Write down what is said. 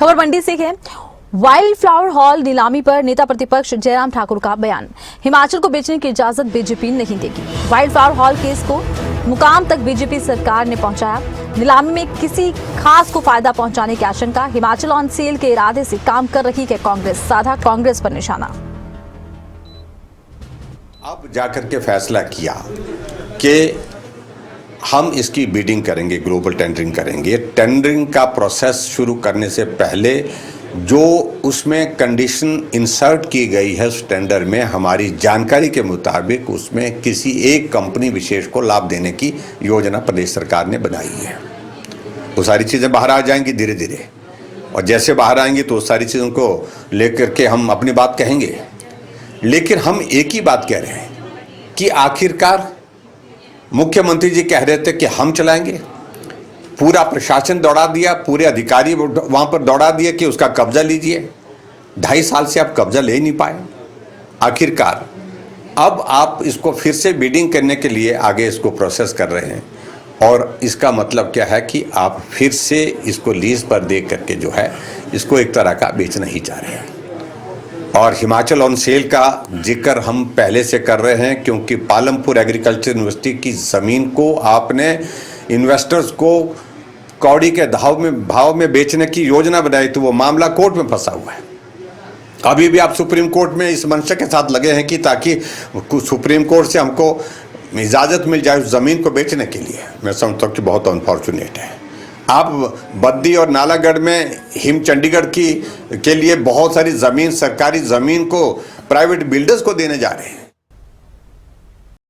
खबर मंडी से है। वाइल्ड फ्लावर हॉल नीलामी पर नेता प्रतिपक्ष जयराम ठाकुर का बयान। हिमाचल को बेचने की इजाजत बीजेपी नहीं देगी। वाइल्ड फ्लावर हॉल केस को मुकाम तक बीजेपी सरकार ने पहुंचाया। नीलामी में किसी खास को फायदा पहुंचाने की आशंका। हिमाचल ऑन सेल के इरादे से काम कर रही है कांग्रेस, साधा कांग्रेस पर निशाना। अब जाकर के फैसला किया कि हम इसकी बिडिंग करेंगे, ग्लोबल टेंडरिंग करेंगे। टेंडरिंग का प्रोसेस शुरू करने से पहले जो उसमें कंडीशन इंसर्ट की गई है उस टेंडर में, हमारी जानकारी के मुताबिक उसमें किसी एक कंपनी विशेष को लाभ देने की योजना प्रदेश सरकार ने बनाई है। वो सारी चीज़ें बाहर आ जाएंगी धीरे धीरे, और जैसे बाहर आएंगी तो उस सारी चीज़ों को लेकर के हम अपनी बात कहेंगे। लेकिन हम एक ही बात कह रहे हैं कि आखिरकार मुख्यमंत्री जी कह रहे थे कि हम चलाएंगे, पूरा प्रशासन दौड़ा दिया, पूरे अधिकारी वहां पर दौड़ा दिए कि उसका कब्जा लीजिए। 2.5 साल से आप कब्जा ले ही नहीं पाए। आखिरकार अब आप इसको फिर से बिडिंग करने के लिए आगे इसको प्रोसेस कर रहे हैं, और इसका मतलब क्या है कि आप फिर से इसको लीज पर दे करके जो है इसको एक तरह का बेचना ही चाह रहे हैं। और हिमाचल ऑन सेल का जिक्र हम पहले से कर रहे हैं, क्योंकि पालमपुर एग्रीकल्चर यूनिवर्सिटी की ज़मीन को आपने इन्वेस्टर्स को कौड़ी के भाव में बेचने की योजना बनाई, तो वो मामला कोर्ट में फंसा हुआ है। अभी भी आप सुप्रीम कोर्ट में इस मंशा के साथ लगे हैं कि ताकि सुप्रीम कोर्ट से हमको इजाज़त मिल जाए उस ज़मीन को बेचने के लिए। मैं समझता हूँ कि बहुत अनफॉर्चुनेट है। आप बद्दी और नालागढ़ में हिम चंडीगढ़ के लिए बहुत सारी ज़मीन, सरकारी ज़मीन को प्राइवेट बिल्डर्स को देने जा रहे हैं।